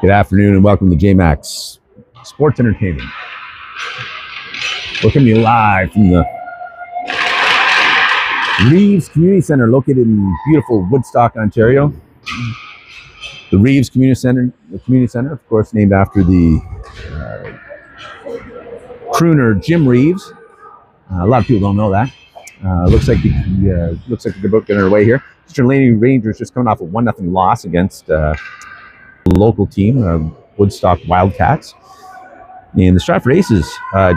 Good afternoon and welcome to JMax Sports Entertainment. We're coming to you live from the Reeves Community Center located in beautiful Woodstock, Ontario. The Reeves Community Center, of course, named after the crooner Jim Reeves. A lot of people don't know that. Looks like they're both getting their way here. Eastern Lady Rangers just coming off a 1-0 loss against local team, Woodstock Wildcats. And the Stratford Aces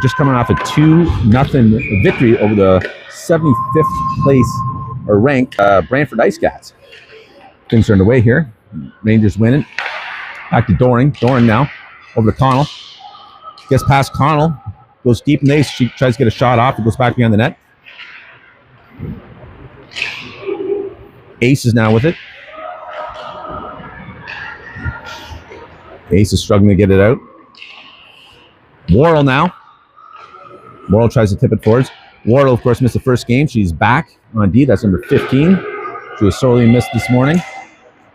just coming off a 2-0 victory over the 75th place or ranked Brantford Ice Cats. Things are underway here. Rangers winning. Back to Doring. Doring now over to Connell. Gets past Connell. Goes deep in the ace. She tries to get a shot off. It goes back behind the net. Ace is now with it. Ace is struggling to get it out. Worrell now. Worrell tries to tip it forwards. Worrell, of course, missed the first game. She's back on D. That's number 15. She was sorely missed this morning.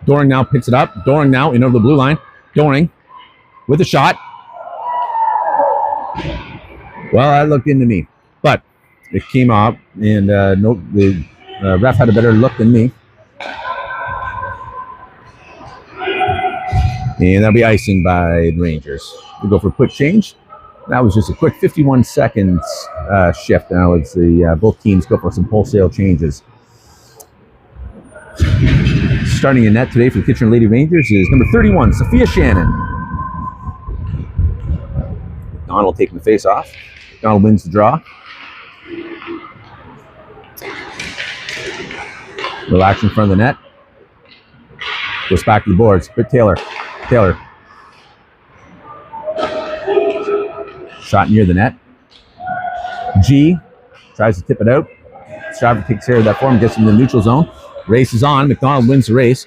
Doring now picks it up. Doring now in over the blue line. Doring with a shot. Well, that looked into me. But it came out, and the ref had a better look than me. And that'll be icing by the Rangers. We go for a quick change. That was just a quick 51 seconds shift. Now it's the both teams go for some wholesale changes. Starting in net today for the Kitchener Lady Rangers is number 31, Sophia Shannon. Donald taking the face off. Donald wins the draw. Relax in front of the net. Goes back to the boards. Britt Taylor. Shot near the net. G tries to tip it out. Stratford takes care of that for him, gets in the neutral zone. Race is on. McDonald wins the race.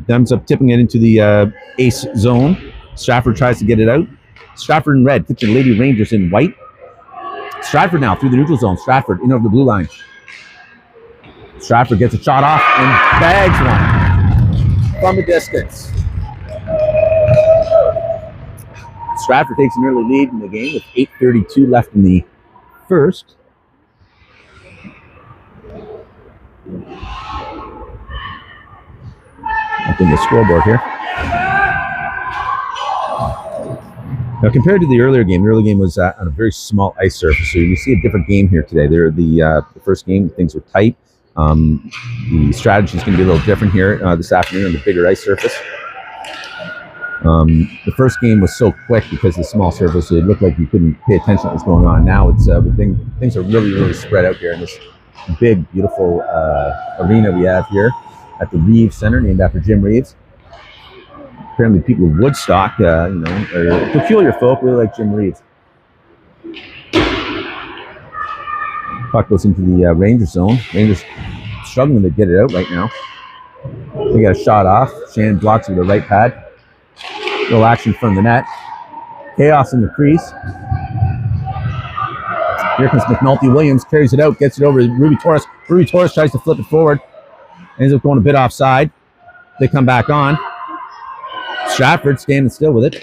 Ends up tipping it into the ace zone. Stratford tries to get it out. Stratford in red. Kitchen Lady Rangers in white. Stratford now through the neutral zone. Stratford in over the blue line. Stratford gets a shot off and bags one from the distance. Stratford takes an early lead in the game with 8:32 left in the first. Up in the scoreboard here. Now, compared to the earlier game was on a very small ice surface, so you see a different game here today. The first game, things were tight. The strategy is going to be a little different here this afternoon on the bigger ice surface. The first game was so quick because of the small surface, it looked like you couldn't pay attention to what was going on. Now it's things are really spread out here in this big, beautiful arena we have here at the Reeves Center, named after Jim Reeves. Apparently, people of Woodstock, are peculiar folk, really like Jim Reeves. Puck goes into the Ranger zone. Rangers struggling to get it out right now. They got a shot off. Shannon blocks it with the right pad. Little action from the net. Chaos in the crease. Here comes McNulty. Williams carries it out, gets it over to Ruby Torres. Ruby Torres tries to flip it forward. Ends up going a bit offside. They come back on. Stratford standing still with it.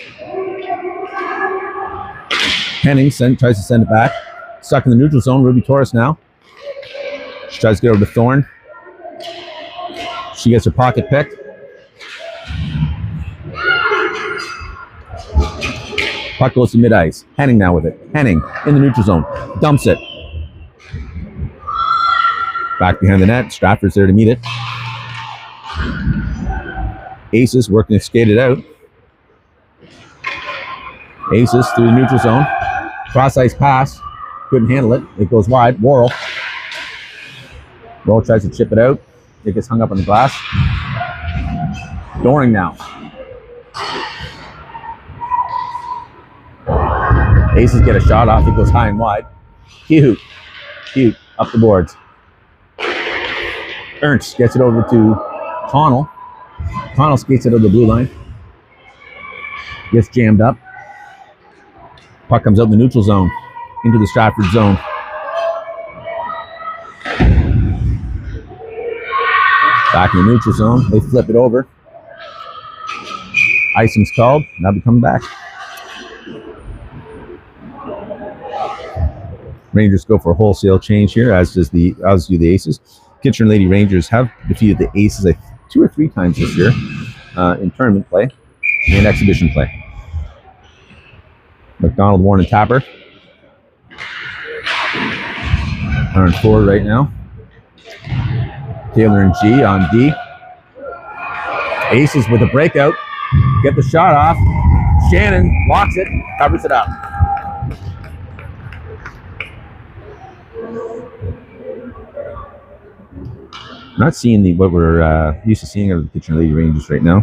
Henning tries to send it back. Stuck in the neutral zone. Ruby Torres now. She tries to get over to Thorne. She gets her pocket picked. Puck goes to mid-ice. Henning now with it. Henning in the neutral zone. Dumps it. Back behind the net. Stratford's there to meet it. Aces working to skate it out. Aces through the neutral zone. Cross-ice pass. Couldn't handle it. It goes wide. Worrell. Worrell tries to chip it out. It gets hung up on the glass. Doring now. Aces get a shot off. It goes high and wide. Cute up the boards. Ernst gets it over to Connell. Connell skates it over the blue line. Gets jammed up. Puck comes out in the neutral zone into the Stratford zone. Back in the neutral zone. They flip it over. Icing's called. Now be coming back. Rangers go for a wholesale change here, as do the Aces. Kitchener Lady Rangers have defeated the Aces 2 or 3 times this year in tournament play and exhibition play. McDonald, Warren, and Tapper are on forward right now. Taylor and G on D. Aces with a breakout. Get the shot off. Shannon blocks it, covers it up. Not seeing what we're used to seeing of the Kitchener Lady Rangers right now.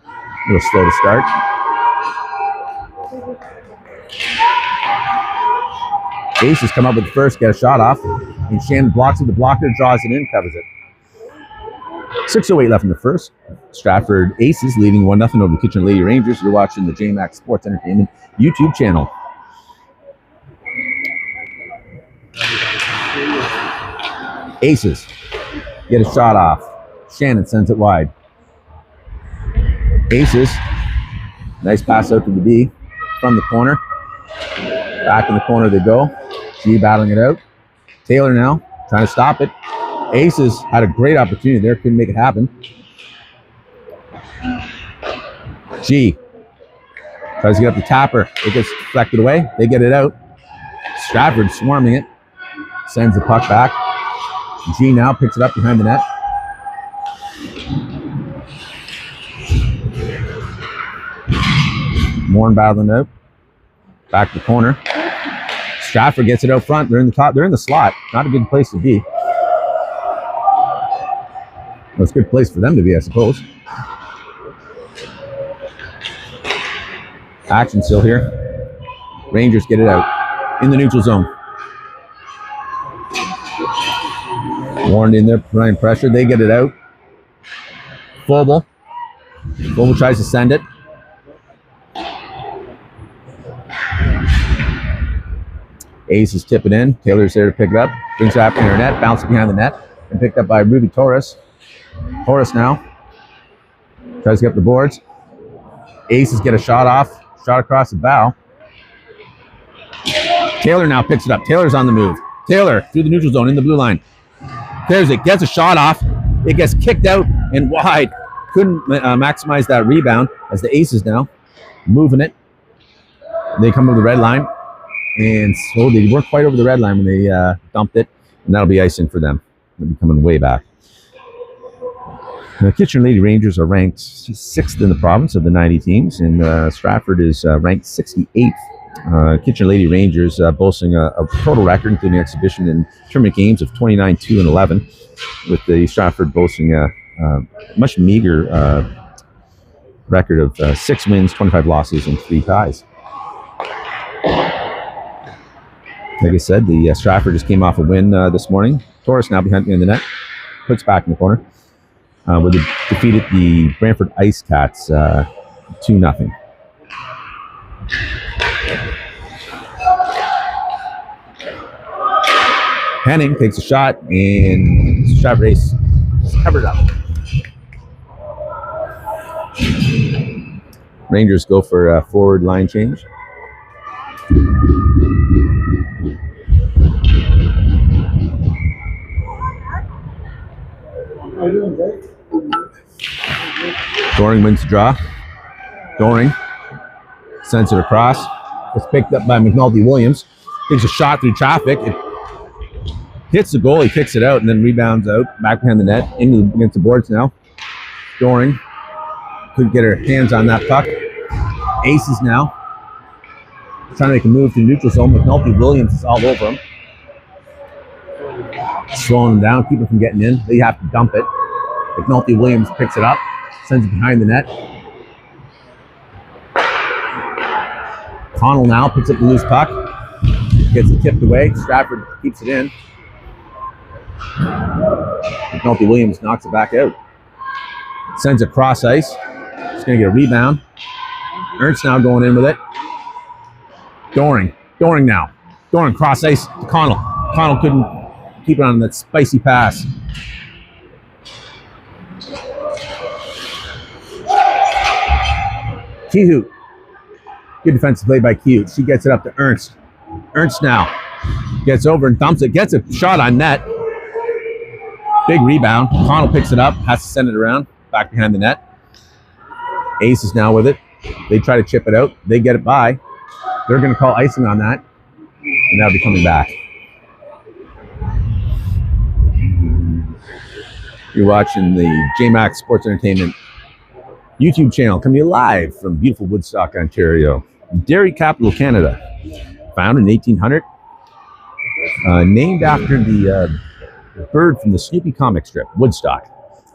A little slow to start. Aces come up with the first, get a shot off, and Shannon blocks it. The blocker draws it in, covers it. 6:08 left in the first. Stratford Aces leading 1-0 over the Kitchener Lady Rangers. You're watching the JMax Sports Entertainment YouTube channel. Aces get a shot off. Shannon sends it wide. Aces, nice pass out to the D from the corner. Back in the corner they go. G battling it out. Taylor now trying to stop it. Aces had a great opportunity there, couldn't make it happen. G tries to get up the Tapper. It gets deflected away. They get it out. Stratford swarming it. Sends the puck back. G now picks it up behind the net. Warren battling out. Back to the corner. Stratford gets it out front. They're in the top. They're in the slot. Not a good place to be. Well, it's a good place for them to be, I suppose. Action still here. Rangers get it out in the neutral zone. Warren in there, applying pressure. They get it out. Phobel. Phobel tries to send it. Aces tip it in. Taylor's there to pick it up. Brings it up in her net. Bounces behind the net. And picked up by Ruby Torres. Torres now tries to get up the boards. Aces get a shot off. Shot across the bow. Taylor now picks it up. Taylor's on the move. Taylor through the neutral zone in the blue line. There's it. Gets a shot off. It gets kicked out and wide. Couldn't maximize that rebound as the Aces now moving it. They come over the red line. And so they weren't quite over the red line when they dumped it. And that'll be icing for them. They'll be coming way back. The Kitchener Lady Rangers are ranked 6th in the province of the 90 teams, and Stratford is ranked 68th. Kitchener Lady Rangers boasting a total record, including exhibition and tournament games, of 29-2-11, with the Stratford boasting a much meager record of 6 wins, 25 losses, and 3 ties. Like I said, the Stratford just came off a win this morning. Torres now behind in the net, puts back in the corner. Where they defeated the Brantford Ice Cats 2-0. Henning takes a shot, and Stratford Ace is covered up. Rangers go for a forward line change. Doring wins the draw. Doring sends it across. It's picked up by McNulty Williams. Takes a shot through traffic. It hits the goal. He kicks it out and then rebounds out back behind the net against the boards now. Doring couldn't get her hands on that puck. Aces now trying to make a move to neutral zone. McNulty Williams is all over him. Slowing him down, keep him from getting in. They have to dump it. McNulty Williams picks it up, sends it behind the net. Connell now picks up the loose puck, gets it tipped away. Stratford keeps it in. McNulty Williams knocks it back out. Sends it cross ice. He's going to get a rebound. Ernst now going in with it. Doring now. Doring cross ice to Connell. Connell couldn't keep it on that spicy pass. Kehout. Good defensive play by Kehout. She gets it up to Ernst. Ernst now gets over and thumps it. Gets a shot on net. Big rebound. Connell picks it up. Has to send it around. Back behind the net. Aces now with it. They try to chip it out. They get it by. They're going to call icing on that. And that'll be coming back. You're watching the JMax Sports Entertainment YouTube channel coming to you live from beautiful Woodstock, Ontario. Dairy capital Canada. Founded in 1800. Named after the bird from the Snoopy comic strip, Woodstock.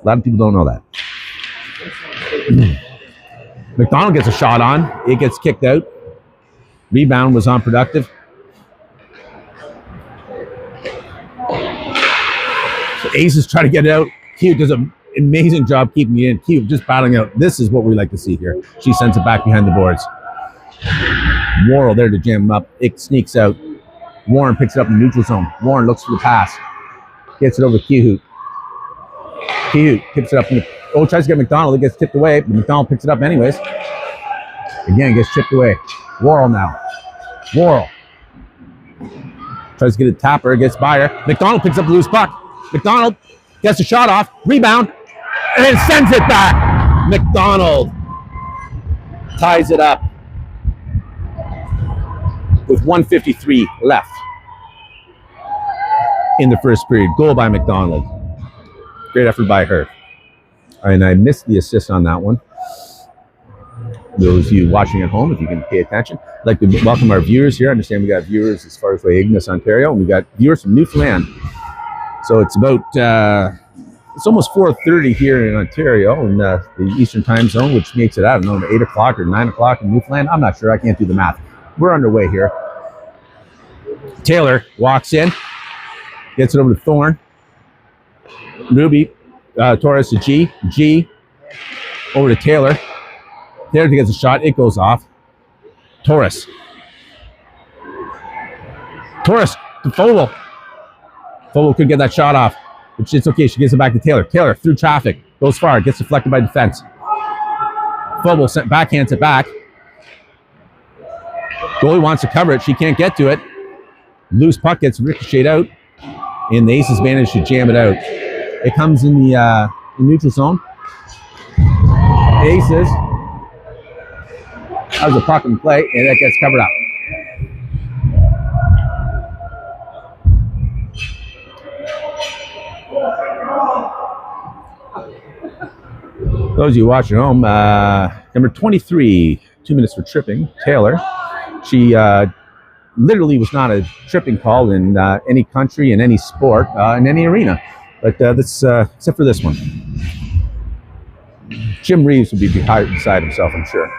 A lot of people don't know that. McDonald gets a shot on. It gets kicked out. Rebound was unproductive. So Aces try to get it out. Kehout does an amazing job keeping it in. Kehout just battling out. This is what we like to see here. She sends it back behind the boards. Worrell there to jam him up. It sneaks out. Warren picks it up in the neutral zone. Warren looks for the pass. Gets it over to Kehout. Kehout picks it up. Tries to get McDonald. It gets tipped away, but McDonald picks it up anyways. Again, gets chipped away. Worrell now. Worrell tries to get a tapper. Gets by her. McDonald picks up the loose puck. McDonald gets a shot off. Rebound. And sends it back. McDonald ties it up with 1:53 left in the first period. Goal by McDonald. Great effort by her. And I missed the assist on that one. Those of you watching at home, if you can pay attention, I'd like to welcome our viewers here. I understand we got viewers as far as Ignis, Ontario, and we got viewers from Newfoundland. So it's about, it's almost 4:30 here in Ontario in the Eastern time zone, which makes it, I don't know, 8 o'clock or 9 o'clock in Newfoundland. I'm not sure. I can't do the math. We're underway here. Taylor walks in, gets it over to Thorne. Ruby, Torres to G. G over to Taylor. Taylor gets a shot. It goes off. Torres. Torres to Fogle. Fogle could get that shot off, but it's okay. She gives it back to Taylor. Taylor through traffic. Goes far. Gets deflected by defense. Fogle backhands it back. Goalie wants to cover it. She can't get to it. Loose puck gets ricocheted out. And the Aces manage to jam it out. It comes in the neutral zone. Aces. That was a puck in play, and that gets covered up. Those of you watching at home, number 23, 2 minutes for tripping, Taylor. She literally was not a tripping call in any country, in any sport, in any arena. But this, except for this one. Jim Reeves would be beside himself, I'm sure.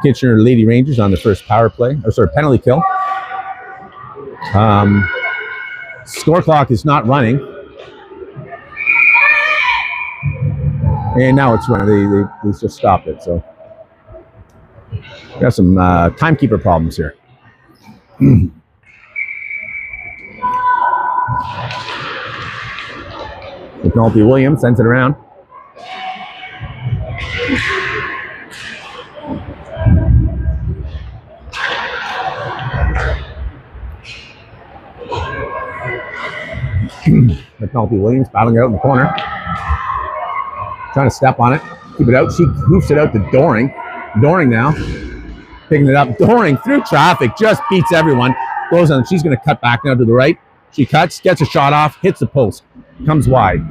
Kitchener Lady Rangers on the first power play, or sorry, penalty kill. Score clock is not running. And now it's running. They just stopped it. So we got some timekeeper problems here. McNulty Williams sends it around. McNulty Williams battling out in the corner. Trying to step on it. Keep it out. She hoofs it out to Doring. Doring now. Picking it up. Doring through traffic. Just beats everyone. Goes on. She's going to cut back now to the right. She cuts. Gets a shot off. Hits the post. Comes wide.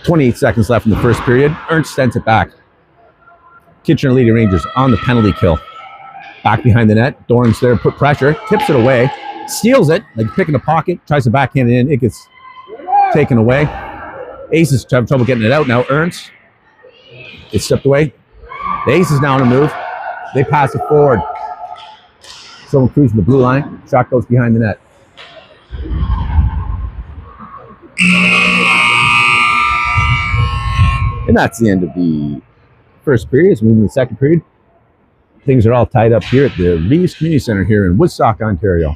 28 seconds left in the first period. Ernst sends it back. Kitchener Lady Rangers on the penalty kill. Back behind the net. Doring's there. Put pressure. Tips it away. Steals it. Like picking a pocket. Tries to backhand it in. It gets taken away. Aces have trouble getting it out now. Ernst. It's stepped away. The Aces now on a move. They pass it forward. Someone cruising the blue line. Shot goes behind the net. And that's the end of the first period. It's moving to the second period. Things are all tied up here at the Reeves Community Center here in Woodstock, Ontario.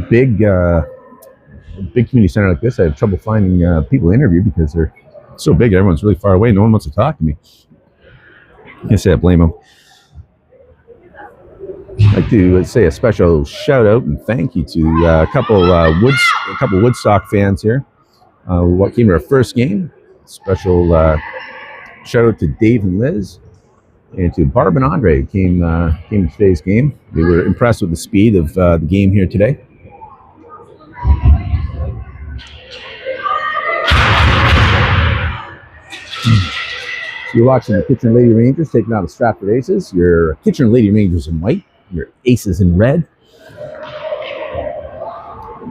Big community center like this, I have trouble finding people to interview because they're So big, everyone's really far away. No one wants to talk to me. Can't say I blame them. I'd like to say a special shout out and thank you to a couple Woodstock fans here. What came to our first game. Special shout out to Dave and Liz, and to Barb and Andre who came to today's game. They were impressed with the speed of the game here today. You're watching the Kitchener Lady Rangers taking on the Stratford Aces. Your Kitchener Lady Rangers in white, your Aces in red.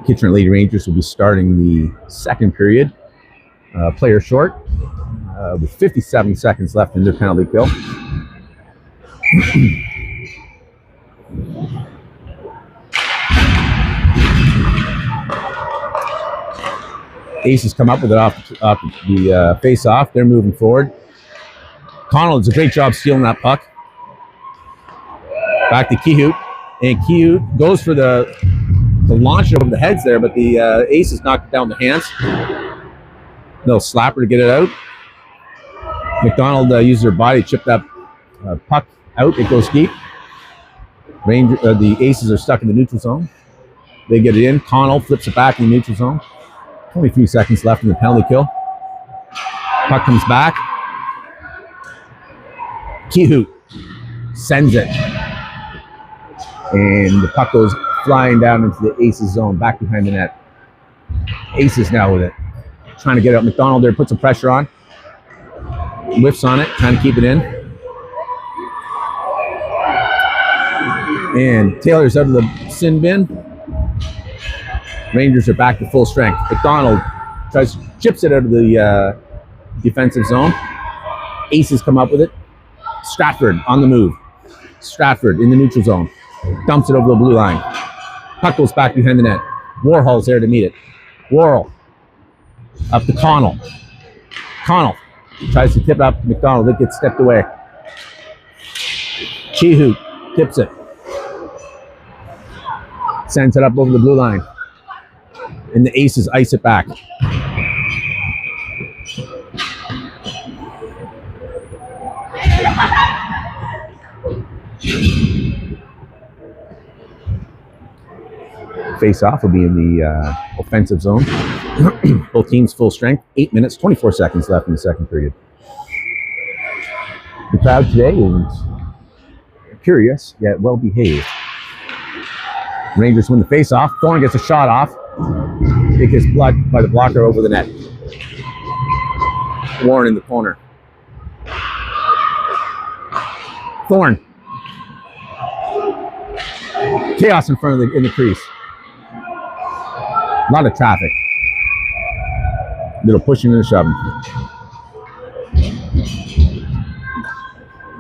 Kitchener Lady Rangers will be starting the second period. Player short with 57 seconds left in their penalty kill. Aces come up with it off the face-off. They're moving forward. Connell does a great job stealing that puck. Back to Kehout. And Kehout goes for the launch over the heads there, but the Aces knocked it down the hands. Little slapper to get it out. McDonald uses her body to chip that puck out. It goes deep. The Aces are stuck in the neutral zone. They get it in. Connell flips it back in the neutral zone. 23 seconds left in the penalty kill. Puck comes back. Kehout sends it. And the puck goes flying down into the Aces zone, back behind the net. Aces now with it. Trying to get it up. McDonald there, put some pressure on. Whiffs on it, trying to keep it in. And Taylor's out of the sin bin. Rangers are back to full strength. McDonald chips it out of the defensive zone. Aces come up with it. Stratford on the move. Stratford in the neutral zone. Dumps it over the blue line. Puck goes back behind the net. Warhol's there to meet it. Warhol up to Connell. Connell tries to tip up to McDonald. It gets stepped away. Kehout tips it. Sends it up over the blue line. And the Aces ice it back. Face-off will be in the offensive zone. Both teams full strength. 8 minutes, 24 seconds left in the second period. The crowd today is curious, yet well-behaved. Rangers win the face-off. Thorne gets a shot off. It gets blocked by the blocker over the net. Warren in the corner. Thorne. Chaos in front of in the crease. A lot of traffic. Little pushing and shoving.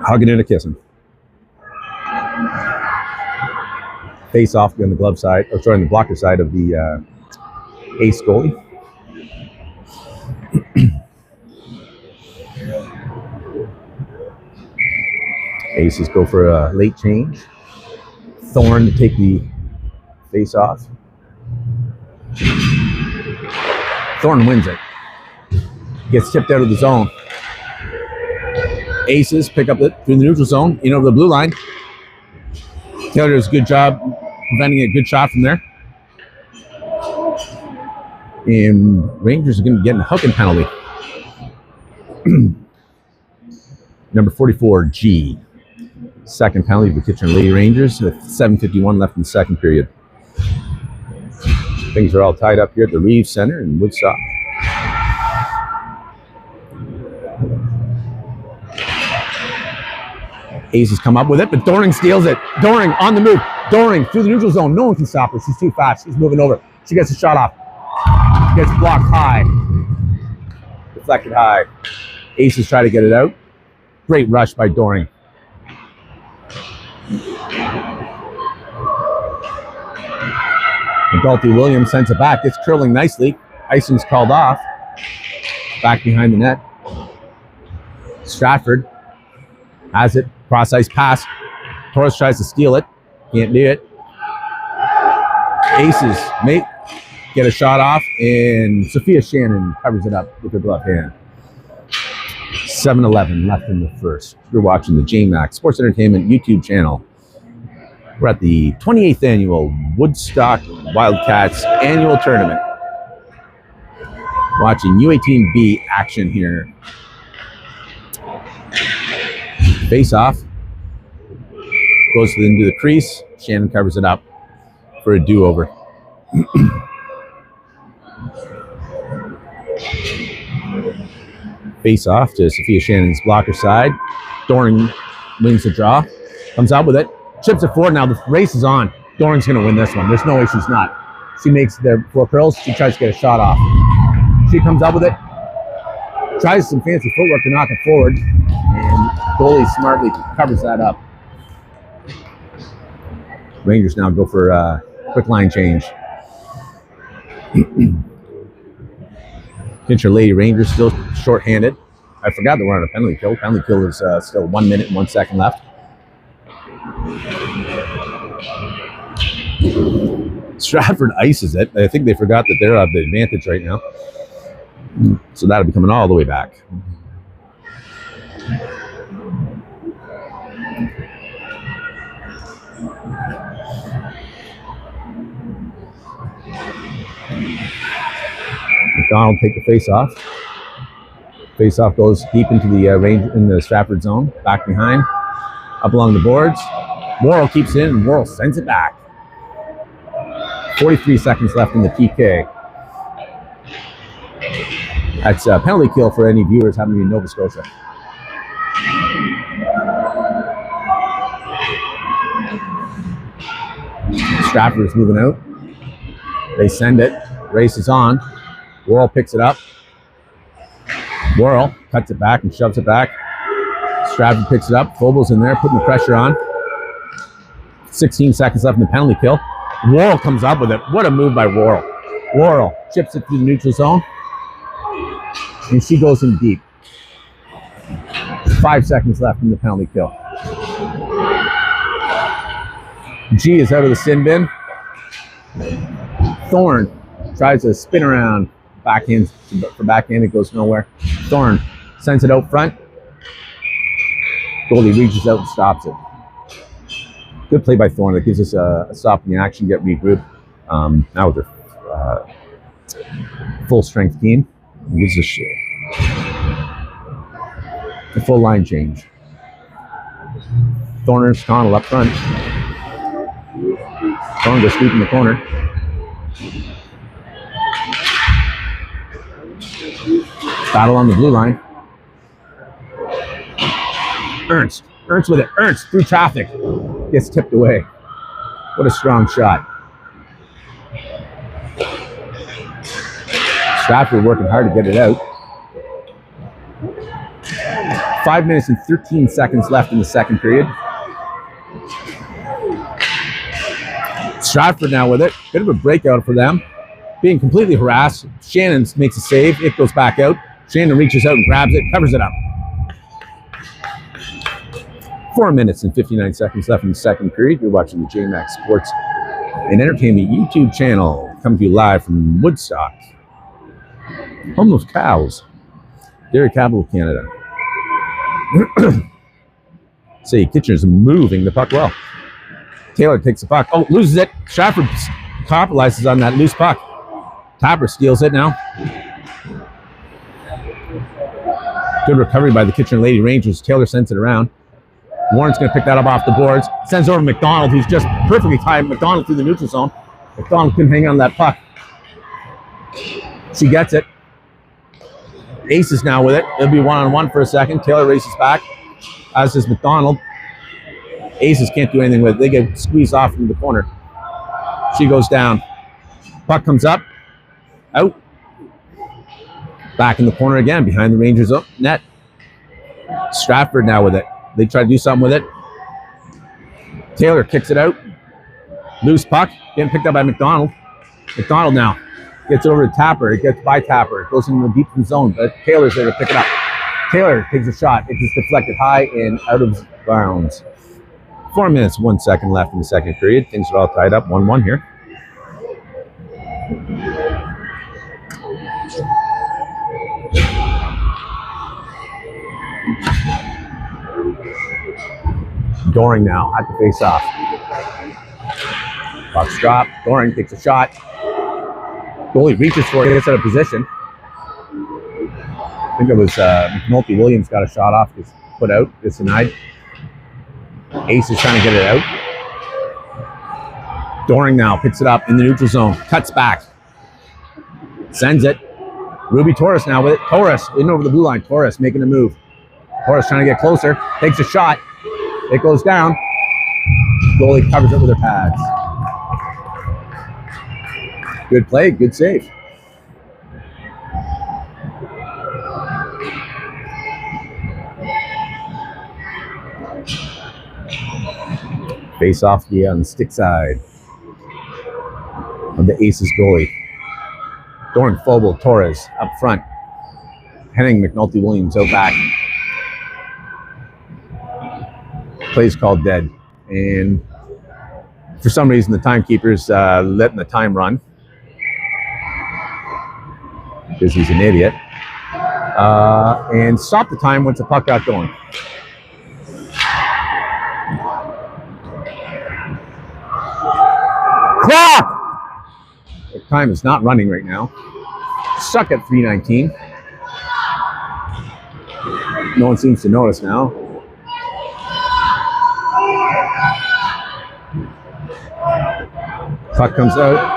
Hugging and a kissing. Face off on the glove side, or sorry, on the blocker side of the ace goalie. Aces go for a late change. Thorne to take the face off. Thorne wins it. Gets tipped out of the zone. Aces pick up it through the neutral zone, in over the blue line. Taylor does a good job preventing a good shot from there. And Rangers are going to get a hooking penalty. Number 44, G. Second penalty for Kitchener Lady Rangers with 7:51 left in the second period. Things are all tied up here at the Reeves Center in Woodstock. Aces come up with it, but Doring steals it. Doring on the move. Doring through the neutral zone. No one can stop her. She's too fast. She's moving over. She gets a shot off. Gets blocked high. Deflected high. Aces try to get it out. Great rush by Doring. McGulty Williams sends it back. It's curling nicely. Icing's called off. Back behind the net. Stratford has it. Cross ice pass. Torres tries to steal it. Can't do it. Aces may get a shot off, and Sophia Shannon covers it up with her glove hand. 7-11 left in the first. You're watching the JMax Sports Entertainment YouTube channel. We're at the 28th annual Woodstock Wildcats annual tournament. Watching U18B action here. Face off. Goes into the crease. Shannon covers it up for a do-over. Face off to Sophia Shannon's blocker side. Doran wins the draw. Comes out with it. Chips it forward. Now the race is on. Doran's going to win this one. There's no way she's not. She makes the 4 curls. She tries to get a shot off. She comes up with it. Tries some fancy footwork to knock it forward. And goalie smartly covers that up. Rangers now go for a quick line change. Pincher Lady Rangers still short-handed. I forgot that we're on a penalty kill. Penalty kill is still 1 minute and 1 second left. Stratford ices it. I think they forgot that they're at the advantage right now. So that'll be coming all the way back. McDonald take the face off. Face off goes deep into the range in the Stratford zone. Back behind, up along the boards. Worrell keeps it in, and Worrell sends it back. 43 seconds left in the PK. That's a penalty kill for any viewers having to be in Nova Scotia. Stratford is moving out. They send it. Race is on. Worrell picks it up. Worrell cuts it back and shoves it back. Stratford picks it up. Phobos in there, putting the pressure on. 16 seconds left in the penalty kill. Worrell comes up with it. What a move by Worrell. Worrell chips it through the neutral zone. And she goes in deep. 5 seconds left in the penalty kill. G is out of the sin bin. Thorne tries to spin around. Backhand for backhand, it goes nowhere. Thorne sends it out front. Goalie reaches out and stops it. Good play by Thorne. That gives us a stop in the action, get regrouped. Now with their full strength team, it gives us a full line change. Thorner's Connell up front. Thorne goes deep in the corner. Battle on the blue line. Ernst with it. Ernst through traffic. Gets tipped away. What a strong shot. Stratford working hard to get it out. 5 minutes and 13 seconds left in the second period. Stratford now with it. Bit of a breakout for them. Being completely harassed. Shannon makes a save. It goes back out. Shannon reaches out and grabs it, covers it up. 4 minutes and 59 seconds left in the second period. You're watching the JMax Sports and Entertainment YouTube channel. Coming to you live from Woodstock. Home of cows. Dairy capital of Canada. See, Kitchener's moving the puck well. Taylor takes the puck. Oh, loses it. Stratford capitalizes on that loose puck. Tapper steals it now. Good recovery by the Kitchener Lady Rangers. Taylor sends it around. Warren's going to pick that up off the boards. Sends over McDonald, who's just perfectly timed McDonald through the neutral zone. McDonald couldn't hang on that puck. She gets it. Aces now with it. It'll be one-on-one for a second. Taylor races back, as does McDonald. Aces can't do anything with it. They get squeezed off into the corner. She goes down. Puck comes up. Out. Back in the corner again, behind the Rangers net. Stratford now with it. They try to do something with it. Taylor kicks it out. Loose puck. Getting picked up by McDonald. McDonald now gets over to Tapper. It gets by Tapper. It goes into the deep zone, but Taylor's there to pick it up. Taylor takes a shot. It just deflected high and out of bounds. 4 minutes, 1 second left in the second period. Things are all tied up. 1-1 here. Doring now at the face-off. Puck's drop. Doring takes a shot. Goalie reaches for it, gets out of position. I think it was McNulty Williams got a shot off, just put out, gets denied. Ace is trying to get it out. Doring now picks it up in the neutral zone, cuts back, sends it. Ruby Torres now with it. Torres in over the blue line. Torres making a move. Torres trying to get closer, takes a shot. It goes down. Goalie covers it with her pads. Good play, good save. Face off on the stick side of the Aces goalie. Doran Fogel, Torres up front. Henning McNulty Williams out back. Play's called dead. And for some reason, the timekeeper's letting the time run. Because he's an idiot. And stop the time once the puck got going. Clock! The time is not running right now. Stuck at 3:19. No one seems to notice now. Puck comes out.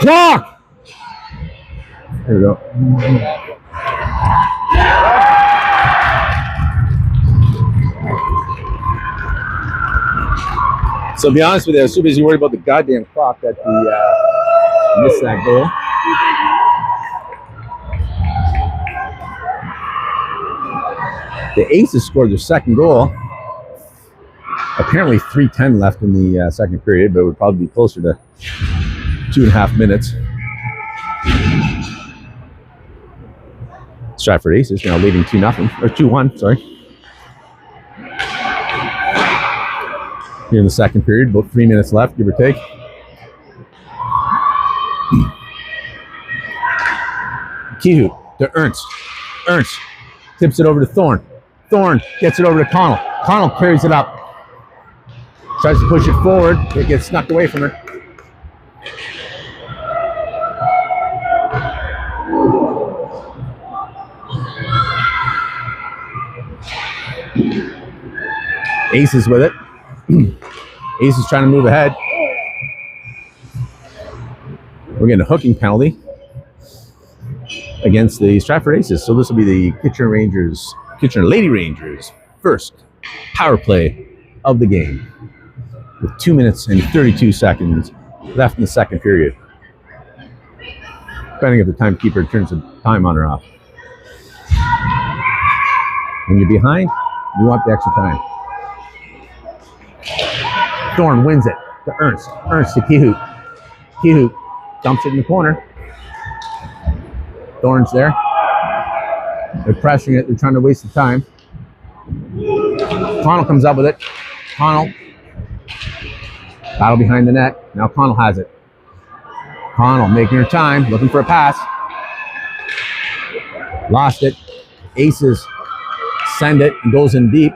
Clock! Here we go. So to be honest with you, I was too busy worried about the goddamn clock that the missed that goal. The Aces scored their second goal. Apparently 3:10 left in the second period, but it would probably be closer to 2.5 minutes. Stratford Aces now leading 2-0, or 2-1, sorry. Here in the second period, about 3 minutes left, give or take. Kihu to Ernst. Ernst tips it over to Thorne. Thorne gets it over to Connell. Connell carries it up. Tries to push it forward. It gets snuck away from her. Aces with it. Aces trying to move ahead. We're getting a hooking penalty against the Stratford Aces. So this will be the Kitchener Lady Rangers first power play of the game with 2 minutes and 32 seconds left in the second period. Depending if the timekeeper turns the time on or off. When you're behind, you want the extra time. Thorne wins it to Ernst. Ernst to Kihu. Kihu dumps it in the corner. Thorne's there. They're pressing it. They're trying to waste the time. Connell comes up with it. Connell. Battle behind the net. Now Connell has it. Connell making her time. Looking for a pass. Lost it. Aces send it. And goes in deep.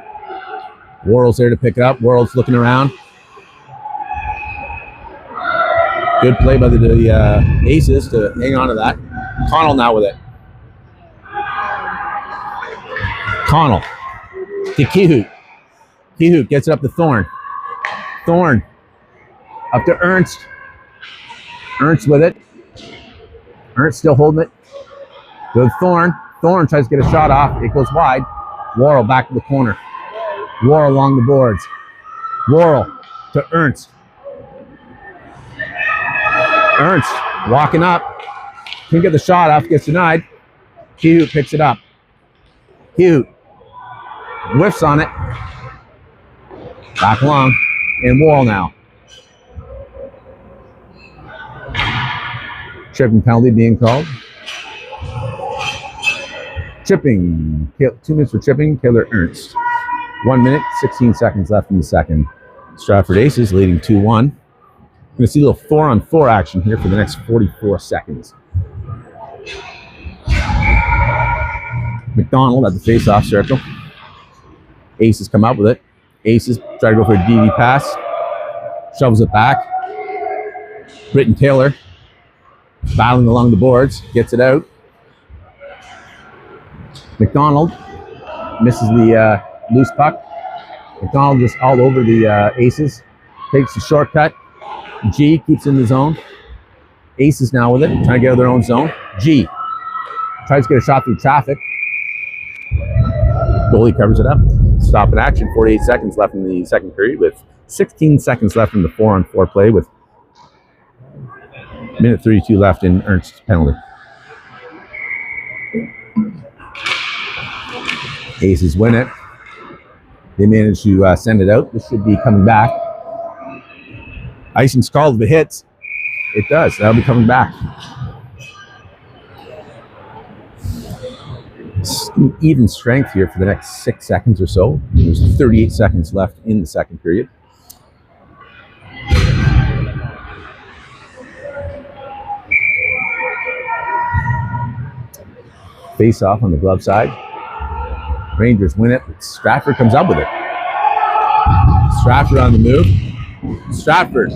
Worrell's there to pick it up. Worrell's looking around. Good play by the Aces to hang on to that. Connell now with it. Connell to Kihu. Kihu gets it up to Thorne. Thorne up to Ernst. Ernst with it. Ernst still holding it. Good Thorne. Thorne tries to get a shot off. It goes wide. Worrell back to the corner. Worrell along the boards. Worrell to Ernst. Ernst walking up. Couldn't get the shot off. Gets denied. Kihu picks it up. Kihu whiffs on it. Back along. And Worrell now. Tripping penalty being called. Tripping. 2 minutes for tripping. Taylor Ernst. 1 minute, 16 seconds left in the second. Stratford Aces leading 2-1. We're going to see a little 4-on-4 action here for the next 44 seconds. McDonald at the face-off circle. Aces come up with it. Aces try to go for a DV pass. Shovels it back. Britton Taylor battling along the boards. Gets it out. McDonald misses the loose puck. McDonald just all over the Aces. Takes the shortcut. G keeps in the zone. Aces now with it, trying to get out of their own zone. G tries to get a shot through traffic. Goalie covers it up. Stop in action. 48 seconds left in the second period with 16 seconds left in the 4-on-4 play with minute 32 left in Ernst's penalty. Aces win it. They manage to send it out. This should be coming back. Icing's called if it hits. It does. That'll be coming back. Even strength here for the next 6 seconds or so. There's 38 seconds left in the second period. Face off on the glove side. Rangers win it, but Stratford comes up with it. Stratford on the move. Stratford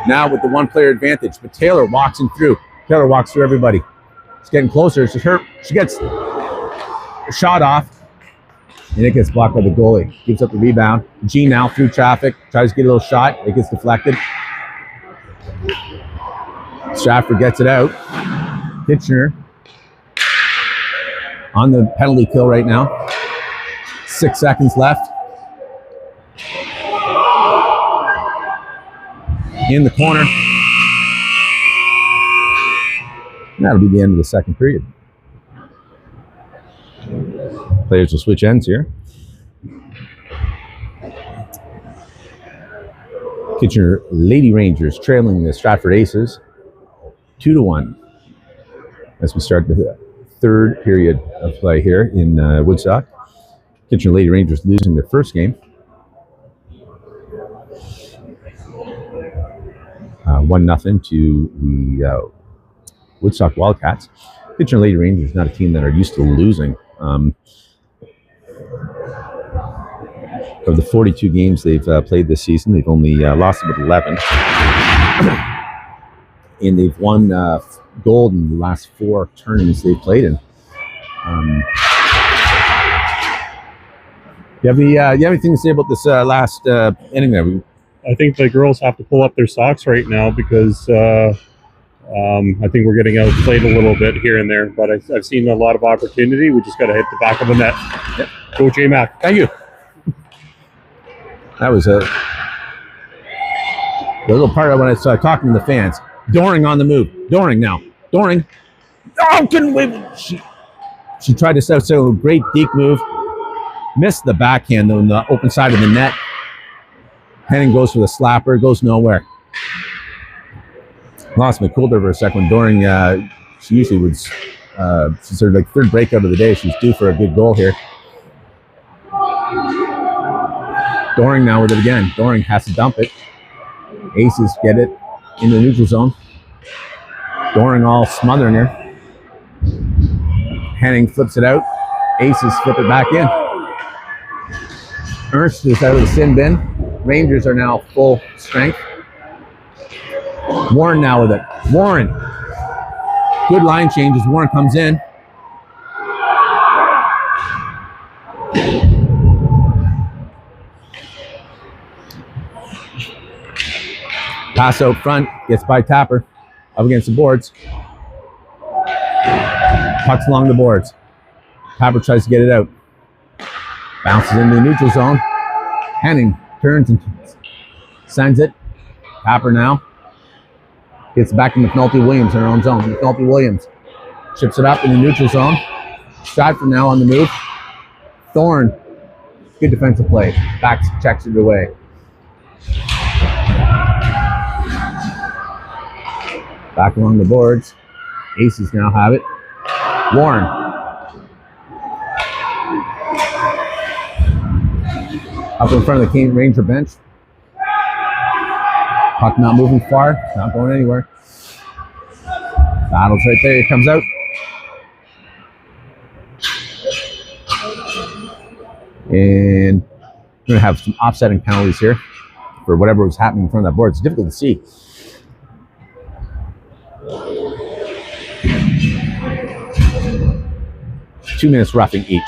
now with the one-player advantage, but Taylor walks him through. Taylor walks through everybody. It's getting closer. It's her. She gets a shot off, and it gets blocked by the goalie. Gives up the rebound. G now through traffic. Tries to get a little shot. It gets deflected. Stratford gets it out. Kitchener on the penalty kill right now. 6 seconds left. In the corner. That'll be the end of the second period. Players will switch ends here. Kitchener Lady Rangers trailing the Stratford Aces 2-1 as we start the third period of play here in Woodstock. Kitchener Lady Rangers losing their first game. 1-0 to the Woodstock Wildcats. Kitchener Lady Rangers not a team that are used to losing. Of the 42 games they've played this season, they've only lost about 11. And they've won gold in the last 4 tournaments they've played in. You have anything to say about this last inning there? I think the girls have to pull up their socks right now because I think we're getting outplayed a little bit here and there. But I've seen a lot of opportunity. We just got to hit the back of the net. Yep. Go J-Mac. Thank you. That was a little part of when I started talking to the fans. Doring on the move. Doring now. Doring. Oh, couldn't wait. She tried to set a great deep move. Missed the backhand though in the open side of the net. Henning goes for the slapper. Goes nowhere. Lost my cool for a second. Doring, she usually would. She's her like third breakout of the day. She's due for a good goal here. Doring now with it again. Doring has to dump it. Aces get it in the neutral zone. Doring all smothering her. Henning flips it out. Aces flip it back in. Ernst is out of the sin bin. Rangers are now full strength. Warren now with it. Warren. Good line changes. Warren comes in. Pass out front, gets by Tapper, up against the boards. Pucks along the boards. Tapper tries to get it out. Bounces into the neutral zone. Henning turns and sends it. Tapper now. Gets back to McNulty Williams in her own zone. McNulty Williams chips it up in the neutral zone. Stratford now on the move. Thorne, good defensive play. Back checks it away. Back along the boards. Aces now have it. Warren. Up in front of the King Ranger bench. Puck not moving far, not going anywhere. Battles right there, it comes out. And we're going to have some offsetting penalties here for whatever was happening in front of that board. It's difficult to see. Two minutes roughing each.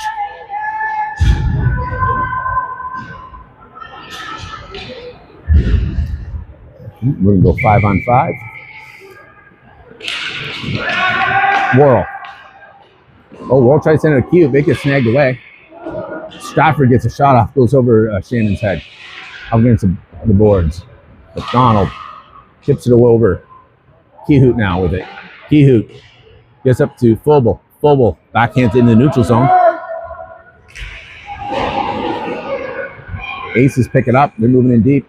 We're going to go 5-on-5. Worrell. Oh, Worrell tries to send it a cue. They get snagged away. Stratford gets a shot off, goes over Shannon's head. Up against the boards. McDonald tips it over. Kehoot now with it. Kehoot gets up to Phobel. Phobel backhands in the neutral zone. Aces pick it up. They're moving in deep.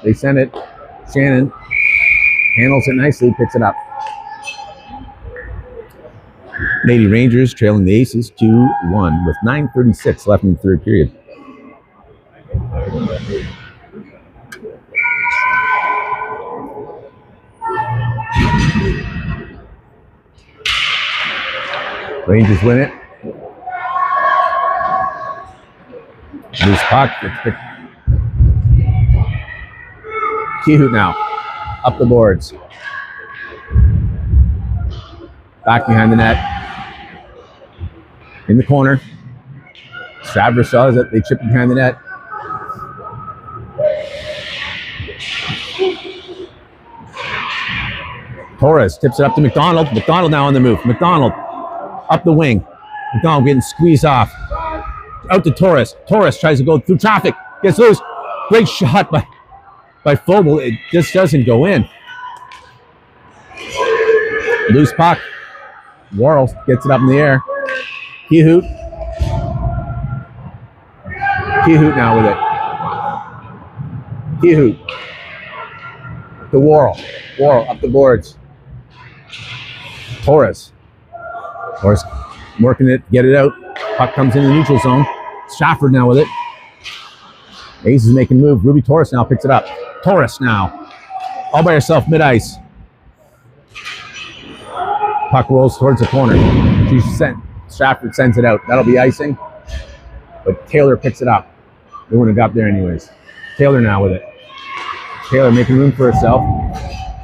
They send it. Shannon handles it nicely, picks it up. Lady Rangers trailing the Aces 2-1 with 9:36 left in the third period. Rangers win it. Loose puck. Kehoot now. Up the boards. Back behind the net. In the corner. Stratford saws it. They chip behind the net. Torres tips it up to McDonald. McDonald now on the move. McDonald up the wing. McDonald getting squeezed off. Out to Torres. Torres tries to go through traffic. Gets loose. Great shot by Phobel. It just doesn't go in. Loose puck. Worrell gets it up in the air. Kehoot. Kehoot now with it. Kehoot. To Worrell. Worrell up the boards. Torres. Torres working it, get it out. Puck comes in the neutral zone. Stratford now with it. Ace is making a move. Ruby Torres now picks it up. Torres now. All by herself, mid-ice. Puck rolls towards the corner. Stratford sends it out. That'll be icing. But Taylor picks it up. They wouldn't have got there anyways. Taylor now with it. Taylor making room for herself.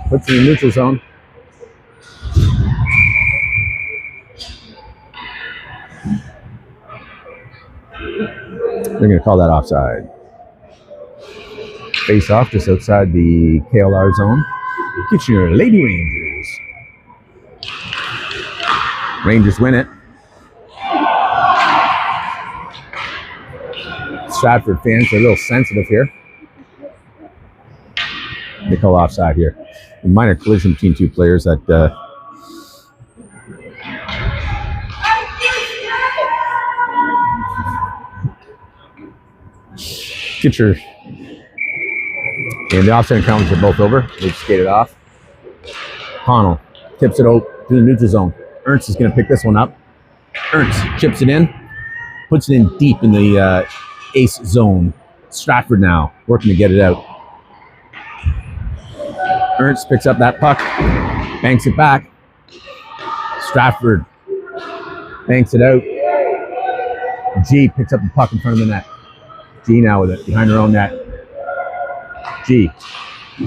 Puts it in the neutral zone. They're going to call that offside. Face off just outside the KLR zone. Get your Lady Rangers. Rangers win it. Stratford fans are a little sensitive here. They call offside here. A minor collision between two players that Kitcher and the offside encounters are both over. They've skated off. Connell tips it out to the neutral zone. Ernst is going to pick this one up. Ernst chips it in, puts it in deep in the ace zone. Stratford now working to get it out. Ernst picks up that puck, banks it back. Stratford banks it out. G picks up the puck in front of the net. G now with it, behind her own net. G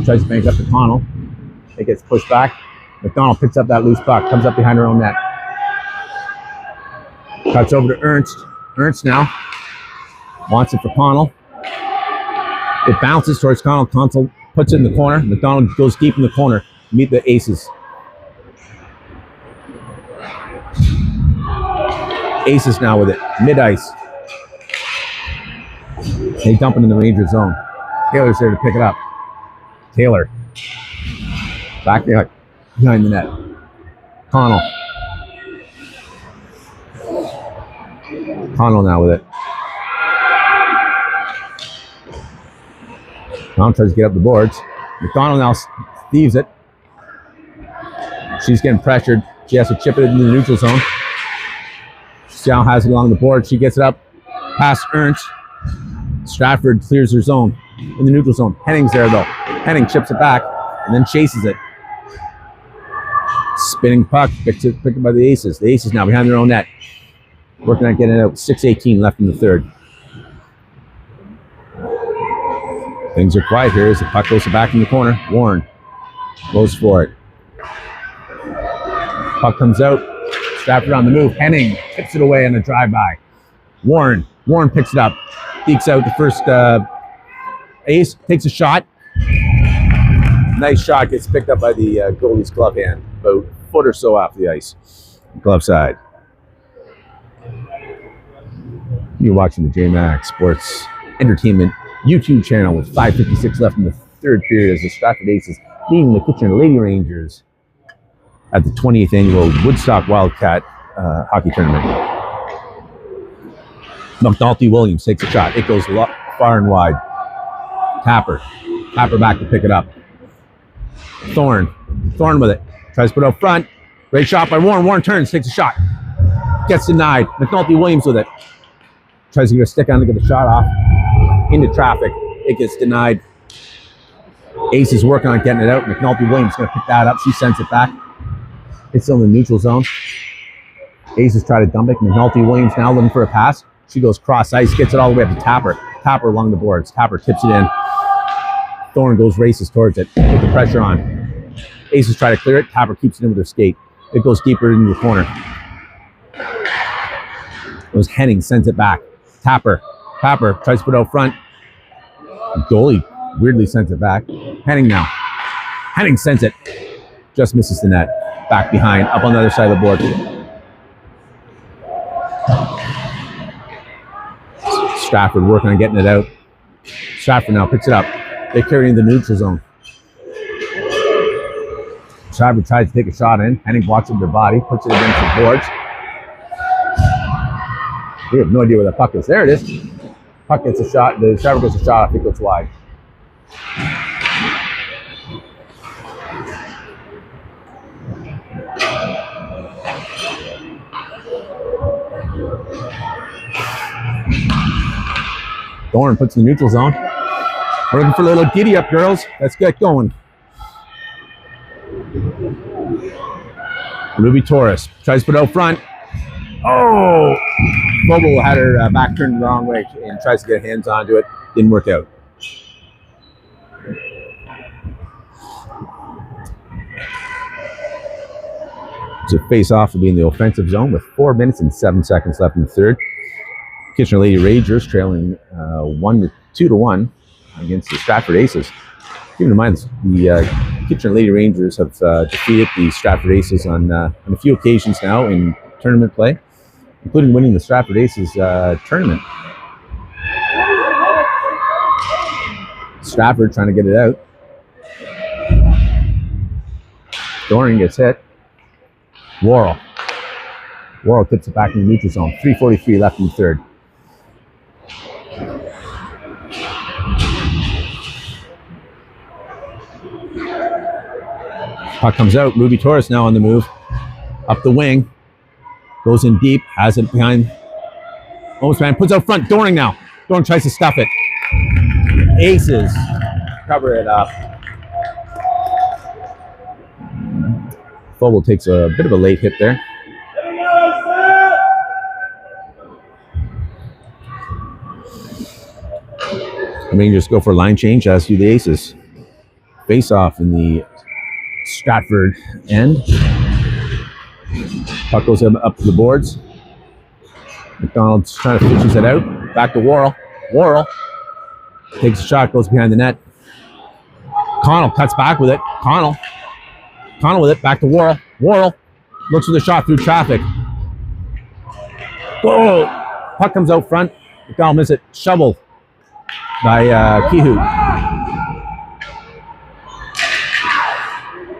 tries to bank up to Connell. It gets pushed back. McDonald picks up that loose puck, comes up behind her own net. Cuts over to Ernst. Ernst now wants it for Connell. It bounces towards Connell. Connell puts it in the corner. McDonald goes deep in the corner to meet the Aces. Aces now with it, mid-ice. They dump it in the Ranger zone. Taylor's there to pick it up. Taylor. Back there behind the net. Connell. Connell now with it. Connell tries to get up the boards. McDonald now thieves it. She's getting pressured. She has to chip it into the neutral zone. She now has it along the board. She gets it up past Ernst. Stratford clears her zone in the neutral zone. Henning's there though. Henning chips it back and then chases it. Spinning puck, picked up by the Aces. The Aces now behind their own net. Working on getting it out. 6:18 left in the third. Things are quiet here as the puck goes back in the corner. Warren goes for it. Puck comes out. Stratford on the move. Henning tips it away on a drive-by. Warren picks it up. Dekes out the first ace. Takes a shot. Nice shot. Gets picked up by the goalie's glove hand. About a foot or so off the ice. Glove side. You're watching the JMax Sports Entertainment YouTube channel with 5:56 left in the third period as the Stratford Aces beating the Kitchener Lady Rangers at the 20th annual Woodstock Wildcat hockey tournament. McNulty Williams takes a shot. It goes far and wide. Tapper back to pick it up. Thorne with it. Tries to put it up front. Great shot by Warren. Warren turns, takes a shot. Gets denied. McNulty Williams with it. Tries to get a stick on to get the shot off. Into traffic. It gets denied. Ace is working on getting it out. McNulty Williams is going to pick that up. She sends it back. It's still in the neutral zone. Aces try to dump it. McNulty Williams now looking for a pass. She goes cross ice, gets it all the way up to Tapper. Tapper along the boards. Tapper tips it in. Thorne races towards it. Put the pressure on. Aces try to clear it. Tapper keeps it in with her skate. It goes deeper into the corner. Henning sends it back. Tapper tries to put it out front. Goalie weirdly sends it back. Henning sends it. Just misses the net. Back behind, up on the other side of the board. Stratford working on getting it out. Stratford now picks it up. They carry it in the neutral zone. Stratford tries to take a shot in. Henning blocks it with their body, puts it against the boards. We have no idea where the puck is. There it is. Puck gets a shot. The Stratford gets a shot. I think it's wide. Thorne puts in the neutral zone. We're looking for a little giddy up, girls. Let's get going. Ruby Torres tries to put it out front. Oh! Vogel had her back turned the wrong way and tries to get hands onto it. Didn't work out. It's a face-off will be in the offensive zone with 4 minutes and 7 seconds left in the third. Kitchener Lady Rangers trailing 2-1 against the Stratford Aces. Keep in mind, the Kitchener Lady Rangers have defeated the Stratford Aces on a few occasions now in tournament play, including winning the Stratford Aces tournament. Stratford trying to get it out. Doring gets hit. Worrell tips it back in the neutral zone. 3:43 left in the third. Puck comes out. Ruby Torres now on the move. Up the wing. Goes in deep. Has it behind. Almost man. Puts out front. Doring now. Doring tries to stuff it. Aces cover it up. Vogel takes a bit of a late hit there. The Rangers go for a line change, as do the Aces. Face off in the Stratford end. Puck goes up to the boards. McDonald's trying to fishes it out. Back to Worrell. Worrell takes a shot, goes behind the net. Connell cuts back with it. Connell with it, back to Worrell. Worrell looks for the shot through traffic. Whoa! Puck comes out front. McDonald misses it. Shovel by Kehoe.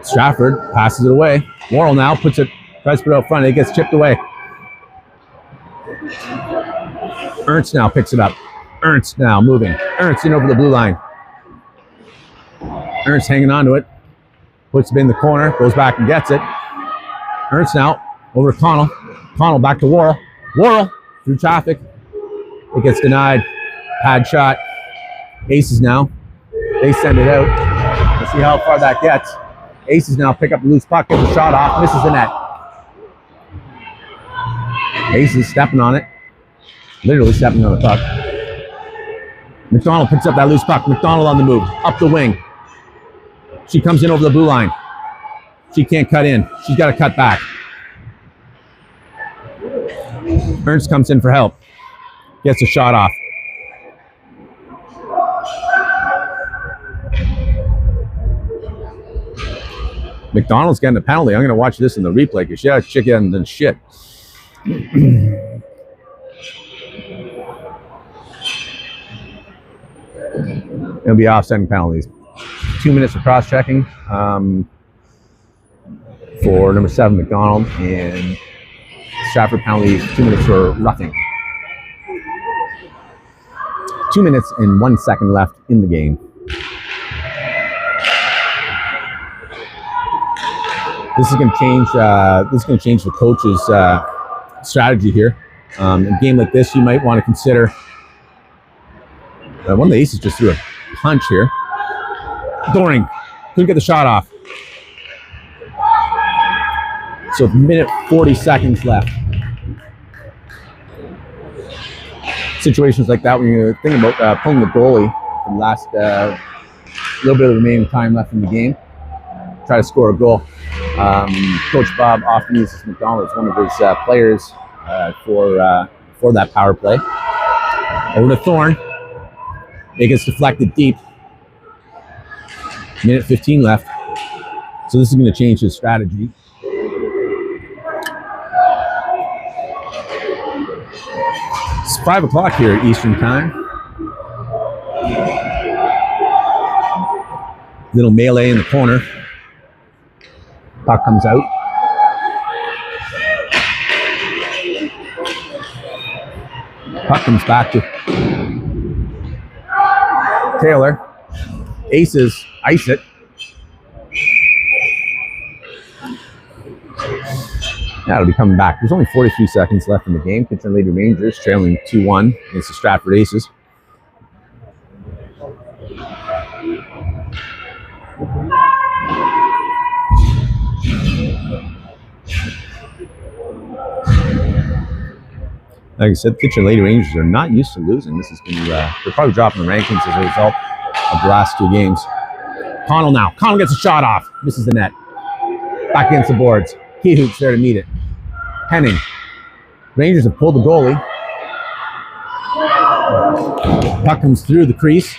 Stratford passes it away. Worrell now tries to put it out front. It gets chipped away. Ernst now picks it up. Ernst now moving. Ernst in over the blue line. Ernst hanging on to it. Puts it in the corner, goes back and gets it. Ernst now over to Connell. Connell back to Worrell. Worrell through traffic. It gets denied. Pad shot. Aces now. They send it out. Let's see how far that gets. Aces now pick up the loose puck, gets the shot off, misses the net. Aces stepping on it. Literally stepping on the puck. McDonald picks up that loose puck. McDonald on the move, up the wing. She comes in over the blue line. She can't cut in. She's got to cut back. Ernst comes in for help. Gets a shot off. McDonald's getting a penalty. I'm going to watch this in the replay because she had chicken and shit. It'll be offsetting penalties. 2 minutes for cross-checking for number 7, McDonald, and Stratford penalties, 2 minutes for roughing. 2 minutes and 1 second left in the game. This is going to change. This is going to change the coach's strategy here. In a game like this, you might want to consider. One of the Aces just threw a punch here. Doring couldn't get the shot off. So, minute 40 seconds left. Situations like that, when you're thinking about pulling the goalie from the last little bit of the remaining time left in the game, try to score a goal. Coach Bob often uses McDonald as one of his players for that power play. Over to Thorne. It gets deflected deep. Minute 15 left. So this is going to change his strategy. It's 5 o'clock here at Eastern Time. Little melee in the corner. Puck comes out. Puck comes back to Taylor. Aces ice it. That'll be coming back. There's only 43 seconds left in the game. Kitchener Lady Rangers trailing 2-1 against the Stratford Aces. Like I said, Kitchener Lady Rangers are not used to losing. This is going to, they're probably dropping the rankings as a result of the last 2 games. Connell now. Connell gets a shot off. Misses the net. Back against the boards. Keyhoop's there to meet it. Henning. Rangers have pulled the goalie. Puck comes through the crease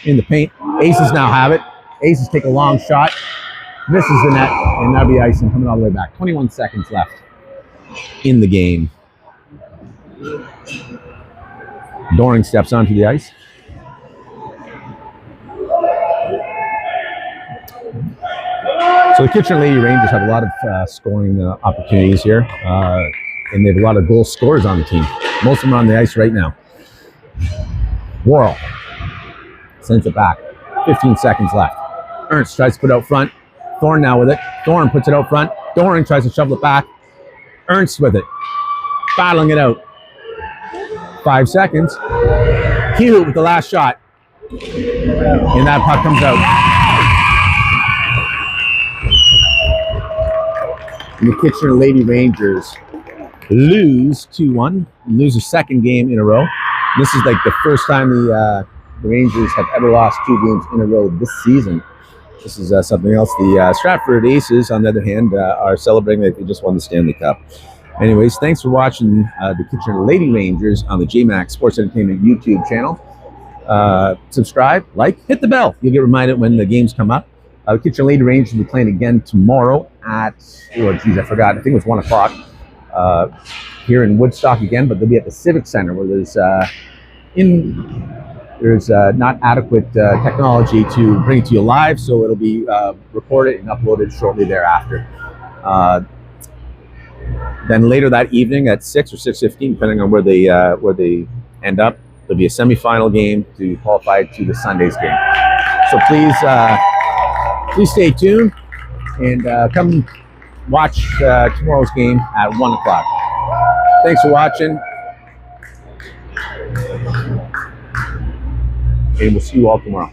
in the paint. Aces now have it. Aces take a long shot. Misses the net. And that'll be icing coming all the way back. 21 seconds left in the game. Doring steps onto the ice. So the Kitchener Lady Rangers have a lot of scoring opportunities here, and they have a lot of goal scorers on the team. Most of them are on the ice right now. Worrell sends it back. 15 seconds left. Ernst tries to put it out front. Thorne now with it. Thorne puts it out front. Doring tries to shovel it back. Ernst with it. Battling it out. 5 seconds. Hugh with the last shot. And that puck comes out. And the Kitchener Lady Rangers lose 2-1. Lose their 2nd game in a row. This is like the first time the Rangers have ever lost 2 games in a row this season. This is something else. The Stratford Aces, on the other hand, are celebrating that they just won the Stanley Cup. Anyways, thanks for watching the Kitchener Lady Rangers on the JMax Sports Entertainment YouTube channel. Subscribe, like, hit the bell. You'll get reminded when the games come up. The Kitchener Lady Rangers will be playing again tomorrow at, I forgot. I think it was 1 o'clock here in Woodstock again, but they'll be at the Civic Center where there's not adequate technology to bring it to you live, so it'll be recorded and uploaded shortly thereafter. Then later that evening at 6 or 6:15, depending on where they end up, there'll be a semifinal game to qualify to the Sunday's game. So please stay tuned and come watch tomorrow's game at 1 o'clock. Thanks for watching. And we'll see you all tomorrow.